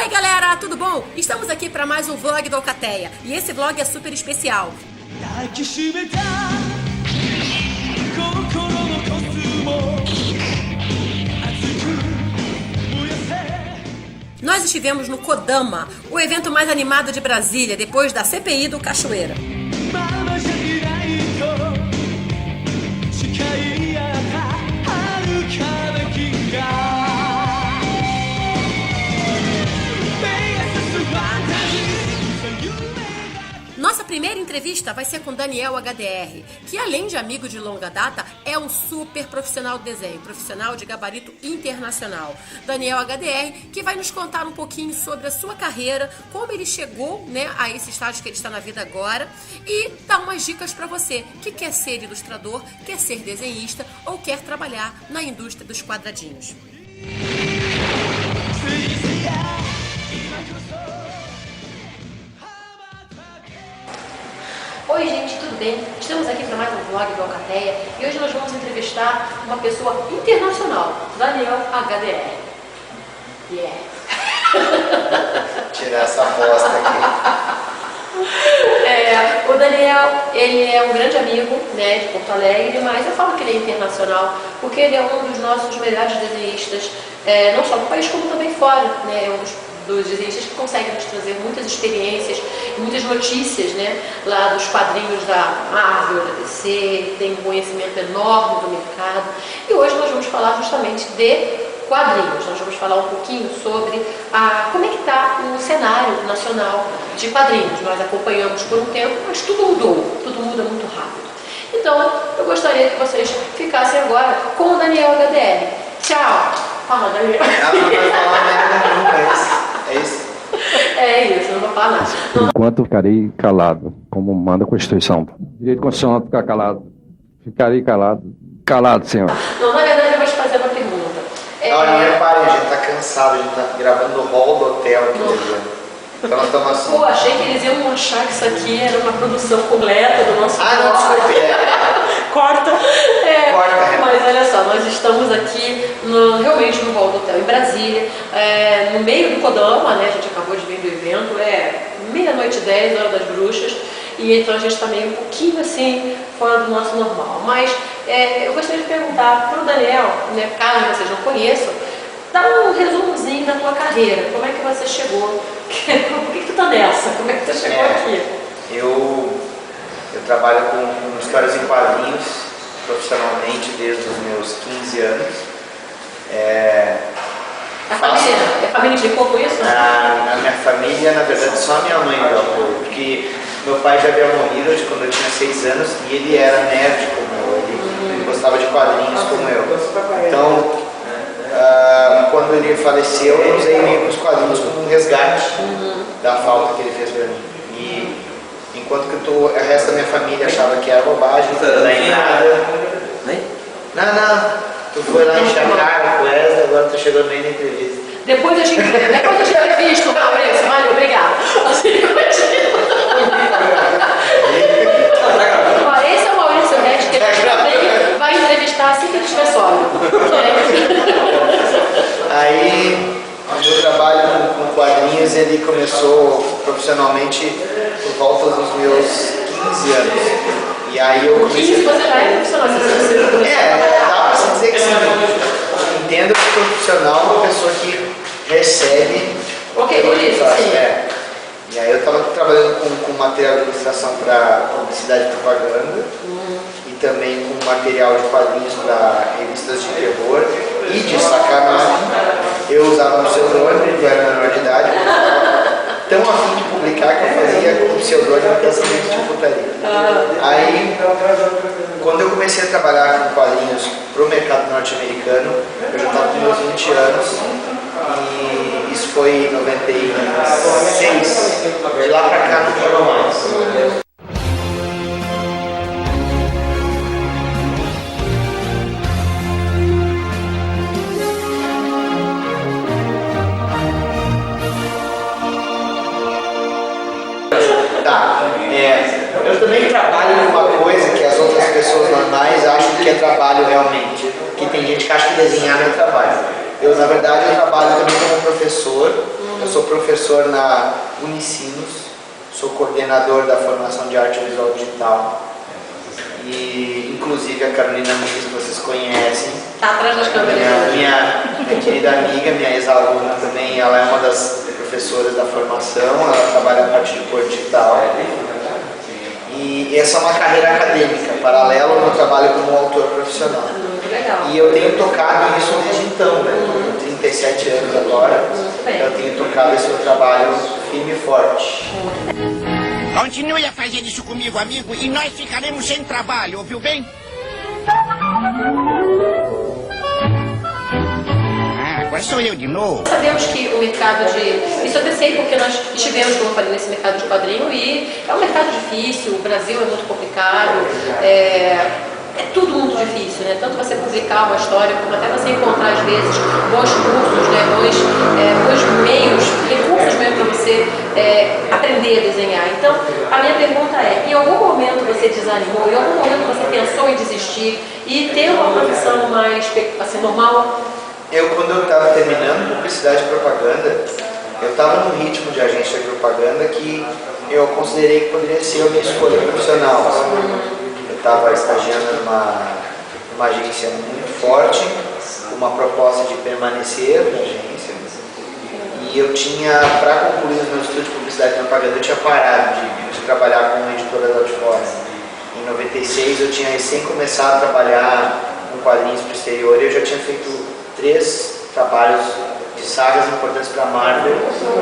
Oi galera, tudo bom? Estamos aqui para mais um vlog do Alcateia e esse vlog é super especial. Nós estivemos no Kodama, o evento mais animado de Brasília depois da CPI do Cachoeira. Nossa primeira entrevista vai ser com Daniel HDR, que além de amigo de longa data, é um super profissional de desenho, profissional de gabarito internacional. Daniel HDR, que vai nos contar um pouquinho sobre a sua carreira, como ele chegou, a esse estágio que ele está na vida agora, e dar umas dicas para você que quer ser ilustrador, quer ser desenhista ou quer trabalhar na indústria dos quadradinhos. Oi gente, tudo bem? Estamos aqui para mais um vlog do Alcateia e hoje nós vamos entrevistar uma pessoa internacional, Daniel HDR. Yeah! Tirar essa bosta aqui. O Daniel, ele é um grande amigo, de Porto Alegre, mas eu falo que ele é internacional porque ele é um dos nossos melhores desenhistas, não só no país como também fora, é um dos desenhistas que conseguem nos trazer muitas experiências e muitas notícias, lá dos quadrinhos da Marvel, da DC, tem um conhecimento enorme do mercado. E hoje nós vamos falar justamente de quadrinhos, nós vamos falar um pouquinho sobre como é que está o cenário nacional de quadrinhos. Nós acompanhamos por um tempo, mas tudo mudou, tudo muda muito rápido. Então, eu gostaria que vocês ficassem agora com o Daniel HDR. Tchau! Fala, Daniel. Não vai falar merda nunca, é isso? É isso, não vou falar nada. Enquanto ficarei calado, como manda a Constituição. Direito constitucional de ficar calado. Ficarei calado. Calado, senhor. Não, na verdade eu vou te fazer uma pergunta. Não reparem, a gente tá cansado, a gente tá gravando o hall do hotel aqui. Então nós estamos assim. Pô, achei que eles iam achar que isso aqui era uma produção completa do nosso não, desculpe. Corta. Corta. Mas olha só, nós estamos aqui realmente no hall do hotel em Brasília, no meio do Kodama, a gente acabou de vir do evento, meia-noite 10, hora das bruxas, e então a gente está meio um pouquinho assim, fora do nosso normal. Mas eu gostaria de perguntar para o Daniel, caso vocês não conheçam, dá um resumozinho da tua carreira, como é que você chegou, por que tu tá nessa, como é que tu chegou aqui? Eu trabalho com histórias em quadrinhos profissionalmente desde os meus 15 anos. A família implicou com isso? Na minha família, na verdade, só a minha mãe me apoiou, porque meu pai já havia morrido quando eu tinha 6 anos e ele era nerd como eu, ele gostava de quadrinhos como eu. Então, quando ele faleceu, eu usei meio os quadrinhos como um resgate da falta que ele fez para mim. E enquanto que o resto da minha família achava que era bobagem, não dá em nada. Não. Tu foi lá encher a cara com o Wesley, agora tu chegou bem na entrevista. Depois eu te entrevisto, Maurício, valeu, obrigado. Esse é o Maurício Redes, que ele também vai entrevistar assim que ele estiver sóbrio. Aí, o meu trabalho com quadrinhos, ele começou profissionalmente por volta dos meus 15 anos. E aí eu comecei... 15 você já é profissional, dá pra se dizer que sim. Entendo que profissional é uma pessoa que recebe por isso, sim. E aí eu estava trabalhando com material de ilustração para publicidade e propaganda e também com material de quadrinhos para revistas de terror e de sacanagem. Eu usava um pseudônimo, eu era menor de idade, tão a fim de publicar que eu fazia com pseudônimo pensamento de putaria. Aí, quando eu comecei a trabalhar com quadrinhos para o mercado norte-americano, eu já estava com meus 20 anos e isso foi em 96. De lá para cá não parou mais. Eu também trabalho com uma coisa que as outras pessoas normais acham que é trabalho realmente. Que tem gente que acha que desenhar não é trabalho. Na verdade, eu trabalho também como professor. Eu sou professor na Unicinos, sou coordenador da formação de arte visual digital. E inclusive a Carolina Migas, que vocês conhecem. Está atrás das câmeras. Minha querida amiga, minha ex-aluna também, ela é uma das professoras da formação, ela trabalha a parte de cor digital. E essa é uma carreira acadêmica, paralela ao meu trabalho como autor profissional. Muito legal. E eu tenho tocado isso desde então, né? Estou com 37 anos agora. Muito bem. Eu tenho tocado esse meu trabalho firme e forte. Continue a fazer isso comigo, amigo, e nós ficaremos sem trabalho, ouviu bem? Agora sou eu de novo. Sabemos que o mercado de... Isso eu até sei porque nós estivemos, como eu falei, nesse mercado de quadrinho e é um mercado difícil, o Brasil é muito complicado, é tudo muito difícil, né? Tanto você publicar uma história, como até você encontrar, às vezes, bons cursos, né? bons meios, recursos mesmo para você aprender a desenhar. Então, a minha pergunta é, em algum momento você desanimou, em algum momento você pensou em desistir e ter uma profissão mais, assim, normal? Quando eu estava terminando publicidade e propaganda, eu estava num ritmo de agência de propaganda que eu considerei que poderia ser a minha escolha profissional. Assim. Eu estava estagiando numa agência muito forte, com uma proposta de permanecer na agência. E eu tinha, para concluir os meus estudos de publicidade e propaganda, eu tinha parado de trabalhar com editoras lá de fora. Em 96 eu tinha recém começado a trabalhar com quadrinhos para o exterior e eu já tinha feito 3 trabalhos de sagas importantes para a Marvel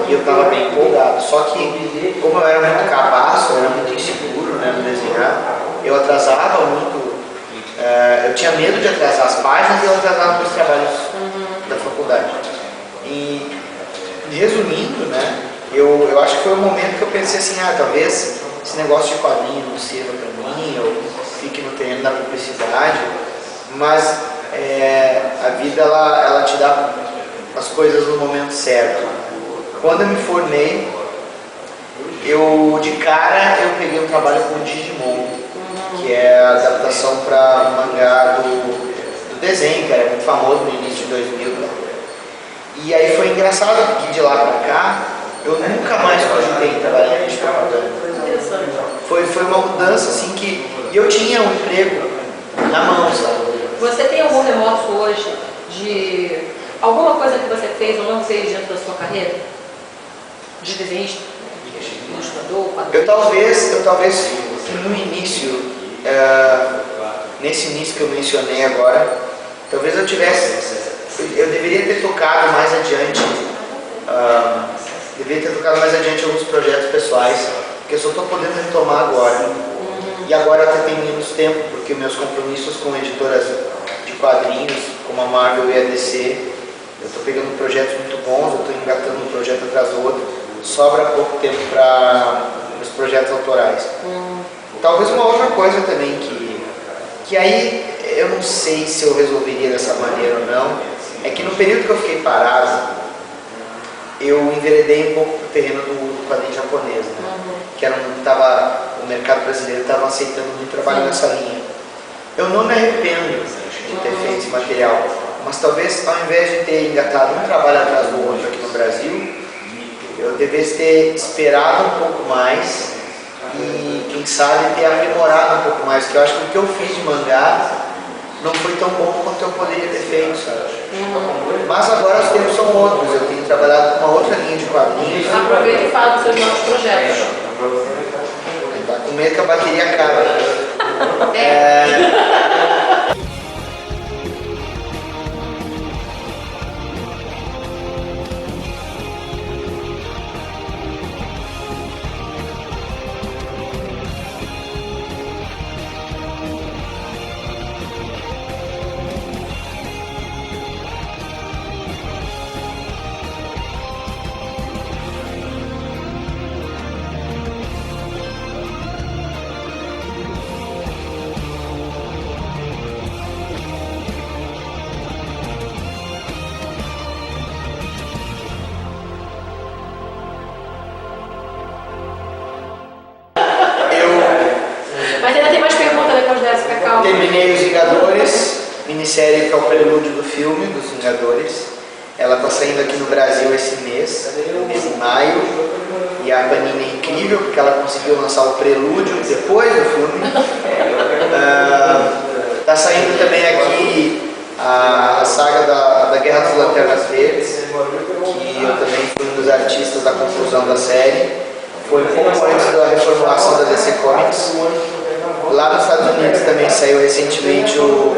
e eu estava bem empolgado. Só que, como eu era muito cabaço, eu era muito inseguro, né, no desenhar, eu atrasava muito, eu tinha medo de atrasar as páginas e eu atrasava meus trabalhos da faculdade. E, resumindo, né, eu acho que foi um momento que eu pensei assim, talvez esse negócio de quadrinho não sirva para mim, eu fique no terreno da publicidade, mas a vida ela te dá as coisas no momento certo. Quando eu me formei, de cara eu peguei um trabalho com o Digimon, que é a adaptação para mangá do desenho, que era muito famoso no início de 2000. E aí foi engraçado que de lá para cá eu nunca mais cogitei em trabalhar em propaganda. Foi uma mudança assim que eu tinha um emprego na mão, sabe? Você tem algum remorso hoje de alguma coisa que você fez ou não fez dentro da sua carreira? De desenhista, ilustrador, quadrinho? Eu talvez no início, nesse início que eu mencionei agora, talvez eu deveria ter tocado mais adiante, alguns projetos pessoais, porque eu só estou podendo retomar agora. E agora até tem menos tempo, porque meus compromissos com editoras de quadrinhos, como a Marvel e a DC, eu estou pegando projetos muito bons, eu estou engatando um projeto atrás do outro, sobra pouco tempo para os projetos autorais. Talvez uma outra coisa também que aí eu não sei se eu resolveria dessa maneira ou não, é que no período que eu fiquei parado, eu enveredei um pouco para o terreno do quadrinho japonês, né? Que era o mercado brasileiro estava aceitando muito trabalho nessa linha. Eu não me arrependo de ter feito esse material, mas talvez ao invés de ter engatado um trabalho atrás do outro aqui no Brasil, eu devesse ter esperado um pouco mais e, quem sabe, ter aprimorado um pouco mais, porque eu acho que o que eu fiz de mangá não foi tão bom quanto eu poderia ter feito, sabe? Mas agora os tempos são outros, eu tenho trabalhado com uma outra linha de quadrinhos. Aproveita e fala dos seus novos projetos. Tá com medo que a bateria acabe. Terminei Os Vingadores, minissérie que é o prelúdio do filme dos Vingadores. Ela está saindo aqui no Brasil esse mês a Panini é incrível, porque ela conseguiu lançar o prelúdio depois do filme. Tá saindo também aqui a saga da Guerra das Lanternas Verdes, que eu também fui um dos artistas da conclusão da série. Foi um pouco antes da reformulação da DC Comics. Lá nos Estados Unidos também saiu recentemente o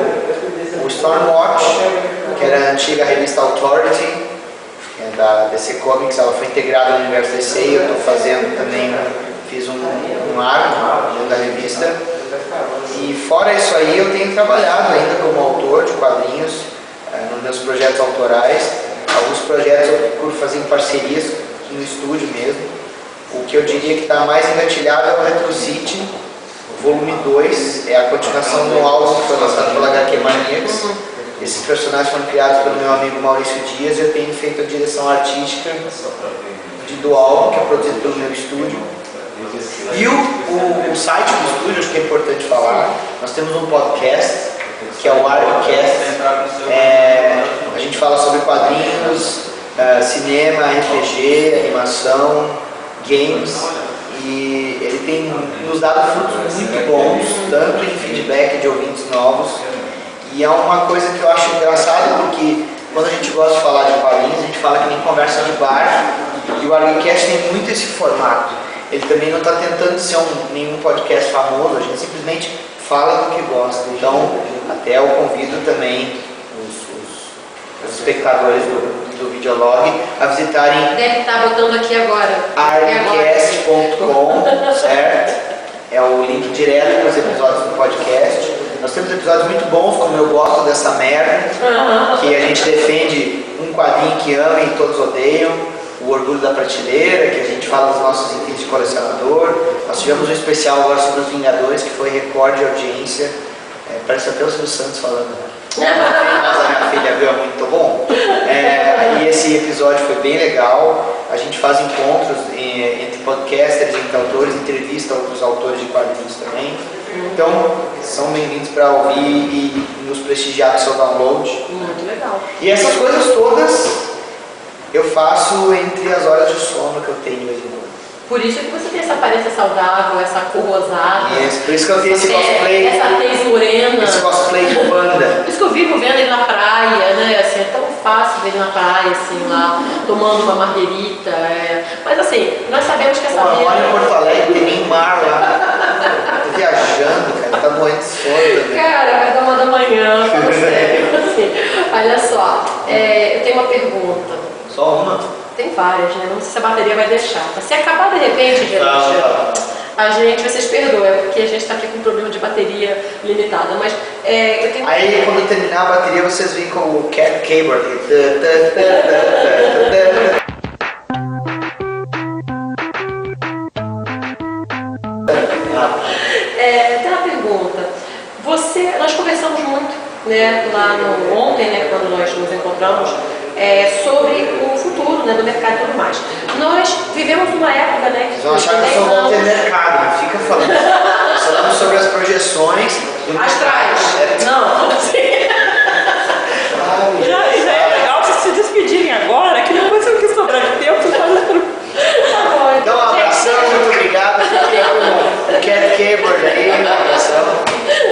Stormwatch, que era a antiga revista Authority, da DC Comics. Ela foi integrada no universo DC e eu estou fazendo também, fiz um arco dentro da revista. E fora isso aí, eu tenho trabalhado ainda como autor de quadrinhos nos meus projetos autorais. Alguns projetos eu procuro fazer em parcerias no estúdio mesmo. O que eu diria que está mais engatilhado é o Retro City, volume 2, é a continuação do álbum que foi lançado pela HQ Maniacs. Esses personagens foram criados pelo meu amigo Maurício Dias e eu tenho feito a direção artística do álbum, que é produzido pelo meu estúdio. E o site do estúdio, acho que é importante falar, nós temos um podcast, que é o Arccast. A gente fala sobre quadrinhos, cinema, RPG, animação, games, e ele tem nos dado frutos muito bons, tanto em feedback de ouvintes novos, e é uma coisa que eu acho engraçada, porque quando a gente gosta de falar de quadrinhos, a gente fala que nem conversa de bar, e o Arccast tem muito esse formato. Ele também não está tentando ser nenhum podcast famoso, a gente simplesmente fala do que gosta. Então, até eu convido também os espectadores do Videolog a visitarem. Deve estar botando aqui agora. arccast.com, certo? É o link direto para os episódios do podcast. Nós temos episódios muito bons, como eu gosto dessa merda, que a gente defende um quadrinho que ama e todos odeiam. O Orgulho da Prateleira, que a gente fala dos nossos itens de colecionador. Nós tivemos um especial agora sobre os Vingadores, que foi recorde de audiência. Parece até o Silvio Santos falando. Mas a minha filha viu, é muito bom. E esse episódio foi bem legal. A gente faz encontros entre podcasters, entre autores, entrevista outros autores de quadrinhos também. Então, são bem-vindos para ouvir e nos prestigiar no seu download. Muito legal. E essas coisas todas eu faço entre as horas de sono que eu tenho de vez em quando. Por isso que você tem essa aparência saudável, essa cor rosada. Isso, por isso que eu tenho esse cosplay. Essa tez morena. Esse cosplay de panda. Por isso que eu vivo vendo ele na praia, né? Assim, é tão fácil ver ele na praia, assim, lá, tomando uma marguerita. Mas assim, nós sabemos que essa vida... Mora em Porto Alegre, tem nem mar lá. Tô viajando, cara, tá morrendo de sono também. Cara, vai dar 1 da manhã, fala sério. Assim, olha só, eu tenho uma pergunta. Só uma? Tem várias, né? Não sei se a bateria vai deixar. Mas se acabar de repente, gente, a gente, vocês perdoem, porque a gente está aqui com um problema de bateria limitada. Mas eu tenho... Aí quando terminar a bateria, vocês vêm com o keyboard. Tem uma pergunta. Nós conversamos muito, né, lá ontem, né, quando nós nos encontramos, sobre o futuro, né, do mercado e tudo mais. Nós vivemos uma época, né, que... Vocês vão achar que eu sou bom ter mercado, não fica falando. Nós falamos sobre as projeções astrais. Não, assim... Já é legal vocês se despedirem agora, que depois eu quis sobrar de tempo. Tá bom, então, um abração, muito obrigado. Fiquei com o Cat Keyboard aí, um abração.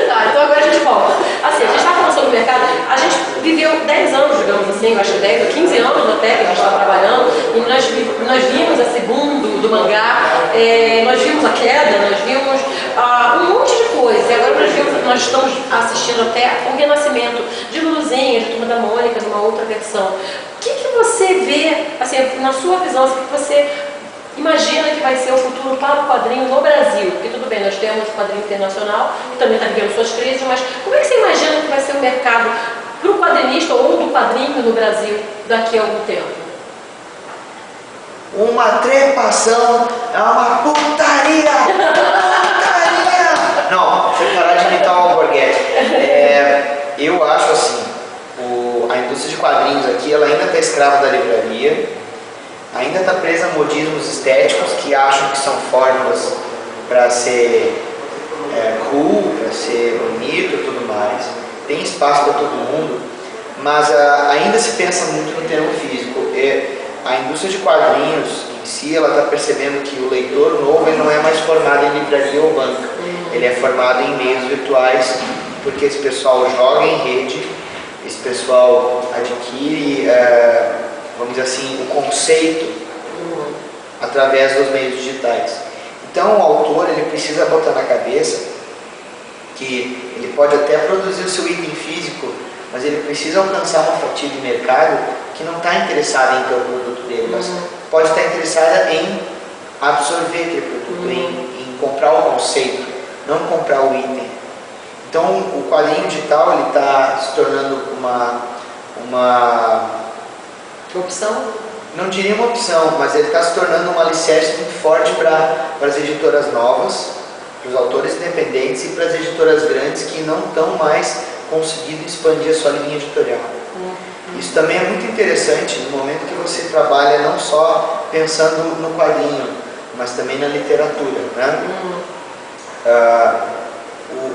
Tá, então agora a gente volta. Assim, a gente está falando sobre o mercado, a gente viveu 10 anos, digamos assim, eu acho que 10 ou 15 anos até que a gente está trabalhando, e nós vimos esse boom do mangá, nós vimos a queda, nós vimos um monte de coisa, e agora nós estamos assistindo até o renascimento de Luluzinha, de Turma da Mônica, numa outra versão. O que você vê, assim, na sua visão, o que você imagina que vai ser o futuro para o quadrinho no Brasil? Porque tudo bem, nós temos o quadrinho internacional, que também está vivendo suas crises, mas como é que você imagina que vai ser o mercado para o quadrinista ou do quadrinho no Brasil daqui a algum tempo? Uma trepação é uma putaria! Putaria! Não, deixa eu parar de imitar o Alborguete. Eu acho assim, a indústria de quadrinhos aqui, ela ainda está escrava da livraria, ainda está presa a modismos estéticos que acham que são fórmulas para ser cool, para ser bonito e tudo mais. Tem espaço para todo mundo, mas ainda se pensa muito no termo físico. a indústria de quadrinhos em si, ela está percebendo que o leitor novo ele não é mais formado em livraria ou banca, ele é formado em meios virtuais, porque esse pessoal joga em rede, esse pessoal adquire, vamos dizer assim, o conceito através dos meios digitais. Então o autor ele precisa botar na cabeça que ele pode até produzir o seu item físico, mas ele precisa alcançar uma fatia de mercado que não está interessada em ter o produto dele, mas pode estar interessada em absorver aquele produto, em comprar o conceito, não comprar o item. Então o quadrinho digital ele está se tornando uma Opção? Não diria uma opção, mas ele está se tornando um alicerce muito forte para as editoras novas, para os autores independentes e para as editoras grandes que não estão mais conseguindo expandir a sua linha editorial. Isso também é muito interessante no momento que você trabalha não só pensando no quadrinho, mas também na literatura, né?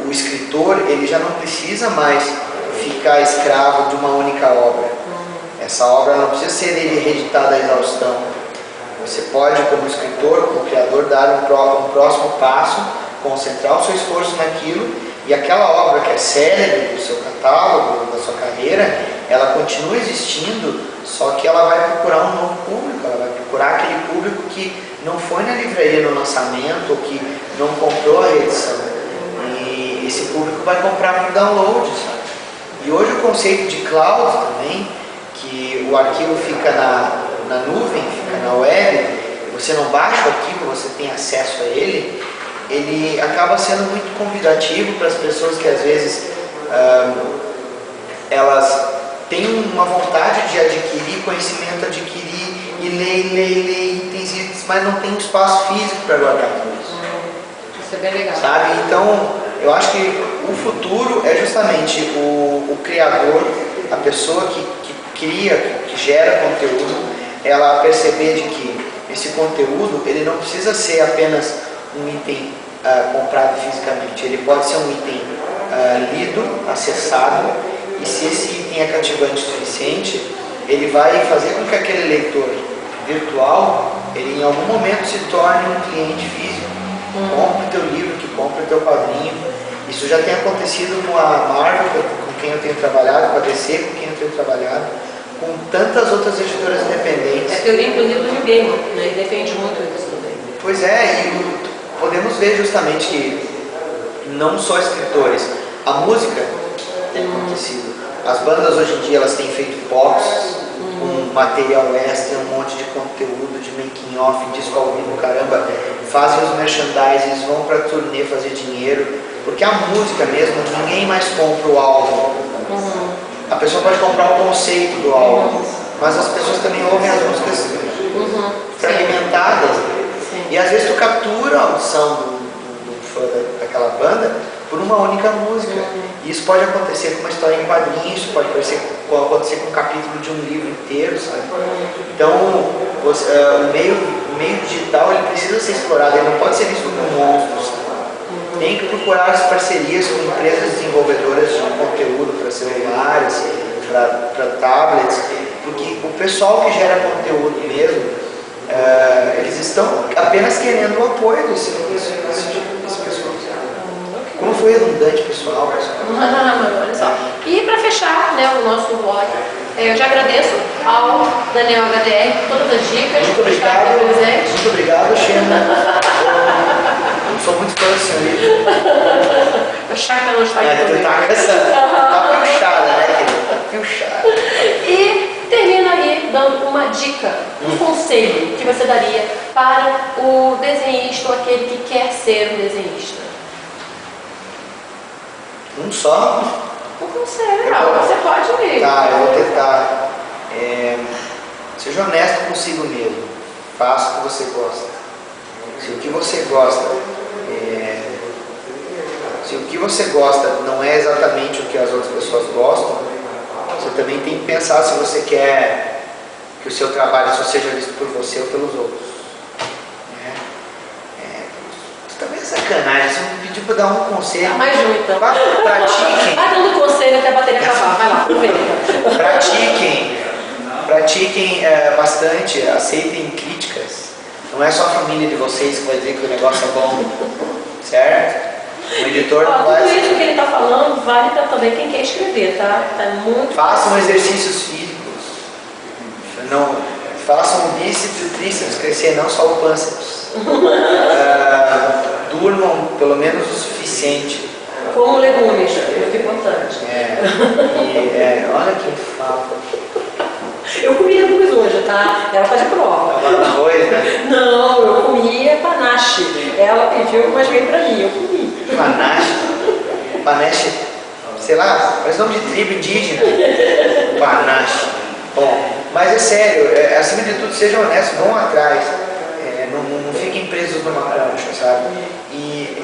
O escritor ele já não precisa mais ficar escravo de uma única obra. Essa obra não precisa ser ele reeditada à exaustão. Você pode, como escritor, como criador, dar um próximo passo, concentrar o seu esforço naquilo, e aquela obra que é célebre do seu catálogo, da sua carreira, ela continua existindo, só que ela vai procurar um novo público, ela vai procurar aquele público que não foi na livraria no lançamento, ou que não comprou a reedição. E esse público vai comprar por download, sabe? E hoje o conceito de cloud também, que o arquivo fica na nuvem, fica na web, você não baixa o arquivo, você tem acesso a ele, ele acaba sendo muito convidativo para as pessoas que às vezes elas têm uma vontade de adquirir conhecimento, adquirir e ler itens, mas não tem um espaço físico para guardar tudo isso. Isso é bem legal. Sabe? Então, eu acho que o futuro é justamente o criador, a pessoa que cria, que gera conteúdo, ela perceber de que esse conteúdo ele não precisa ser apenas um item comprado fisicamente, ele pode ser um item lido, acessado, e se esse item é cativante o suficiente, ele vai fazer com que aquele leitor virtual, ele em algum momento se torne um cliente físico, compre o teu livro, que compre o teu quadrinho. Isso já tem acontecido com a Marvel, com quem eu tenho trabalhado, com a DC, com quem eu tenho trabalhado, com tantas outras editoras independentes. É a teoria, inclusive, do Neil Gaiman, né? Ele defende muito isso também. Pois é, e podemos ver justamente que não só escritores, a música tem acontecido. As bandas hoje em dia elas têm feito boxes com material extra, um monte de conteúdo, de making off, disco ao vivo, caramba, fazem os merchandises, vão para turnê fazer dinheiro, porque a música mesmo, ninguém mais compra o álbum. A pessoa pode comprar o conceito do álbum, mas as pessoas também ouvem as músicas fragmentadas. E às vezes tu captura a audição do fã daquela banda por uma única música. E isso pode acontecer com uma história em quadrinhos, isso pode acontecer com um capítulo de um livro inteiro, sabe? Então, o meio digital ele precisa ser explorado, ele não pode ser visto como um monstro, sabe? Tem que procurar as parcerias com empresas desenvolvedoras de conteúdo para celulares, para tablets, porque o pessoal que gera conteúdo mesmo, eles estão apenas querendo o apoio desse pessoal. Como foi redundante, pessoal? Olha só. E para fechar, né, o nosso blog, eu já agradeço ao Daniel HDR por todas as dicas. Muito obrigado. Muito obrigado, Xena. Eu sou muito fã do senhorito. A chácara não está aqui também. Tá puxada, né, querido? Tá puxada. E termina aí dando uma dica, um conselho que você daria para o desenhista ou aquele que quer ser um desenhista. Um só? Um conselho, você pode ir. Tá, eu vou tentar. Seja honesto consigo mesmo. Faça o que você gosta. Se o que você gosta se o que você gosta não é exatamente o que as outras pessoas gostam, você também tem que pensar se você quer que o seu trabalho só seja visto por você ou pelos outros. Também é sacanagem, você me pediu para dar um conselho. Mais um então. Pratiquem. Vai dando conselho até a bateria acabar, vai lá, aproveita. Pratiquem. Pratiquem bastante, aceitem críticas. Não é só a família de vocês que vai dizer que o negócio é bom, certo? O editor não vai... Tudo isso que ele está falando vale para também quem quer escrever, tá? Tá muito... Façam exercícios físicos. Não, façam o bíceps e o tríceps crescer, não só o pânceps. Durmam pelo menos o suficiente. Como legumes, muito importante. Olha quem fala. Eu comi legumes hoje, tá? Ela faz prova. Arroz, né? Não, eu comi panache. Ela pediu, mas veio pra mim, eu comi. Panache? Panache, sei lá, parece nome de tribo indígena. Panache. Bom, mas é sério, acima de tudo, sejam honestos, vão atrás. Não fiquem presos numa concha, sabe? E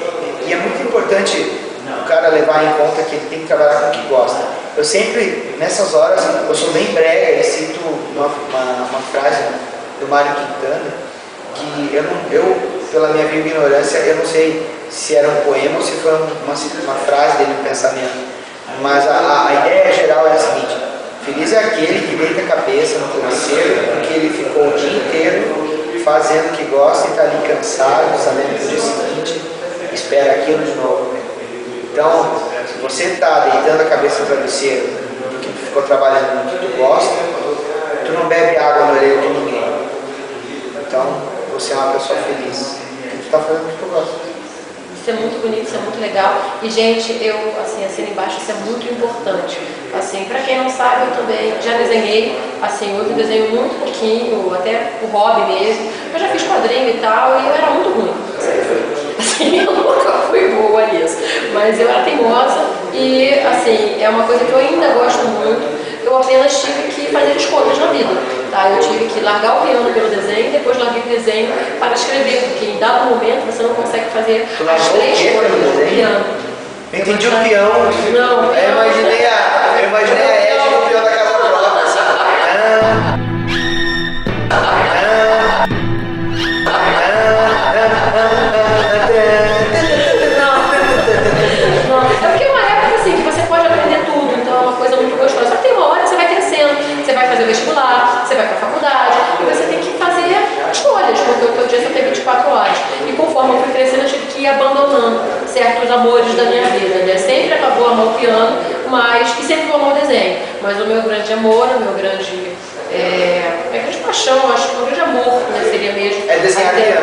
é muito importante o cara levar em conta que ele tem que trabalhar com o que gosta. Eu sempre, nessas horas, eu sou bem brega e cito uma frase do Mário Quintana, que eu, pela minha viva ignorância, eu não sei se era um poema ou se foi uma frase dele, um pensamento. Mas a ideia geral é a seguinte: feliz é aquele que deita a cabeça no travesseiro porque ele ficou o dia inteiro fazendo o que gosta e está ali cansado, sabendo que no dia seguinte espera aquilo de novo. Então, se você está deitando a cabeça no travesseiro porque tu ficou trabalhando no que tu gosta, tu não bebe água na orelha de ninguém. Então, você é uma pessoa feliz, porque tu está fazendo o que tu gosta. Isso é muito bonito, isso é muito legal. E, gente, eu, assim, assino embaixo, isso é muito importante. Assim, pra quem não sabe, eu também já desenhei, assim, hoje eu desenho muito pouquinho, até o hobby mesmo. Eu já fiz quadrinho e tal, e eu era muito ruim. Assim, eu nunca fui boa nisso. Mas eu era teimosa e, assim, é uma coisa que eu ainda gosto muito. Eu apenas tive que fazer escolhas na vida, tá? Eu tive que largar o piano pelo desenho, depois larguei o desenho para escrever, porque em dado momento você não consegue fazer as três coisas no piano. Eu entendi o peão. Não, eu imaginei a Ed no peão da casa própria, assim. Não, é porque é uma época assim que você pode aprender tudo, então é uma coisa muito gostosa. Só que tem uma hora que você vai crescendo, você vai fazer o vestibular, você vai para a faculdade, e você tem que fazer escolhas, porque o teu dia só tem 24 horas. E conforme eu fui crescendo, eu tive que ir abandonando certos amores da minha vida, né? Sempre acabou amar o piano, e sempre vou amar o desenho. Mas o meu grande amor, minha grande paixão, acho que o meu grande amor, né, seria mesmo é desenhar a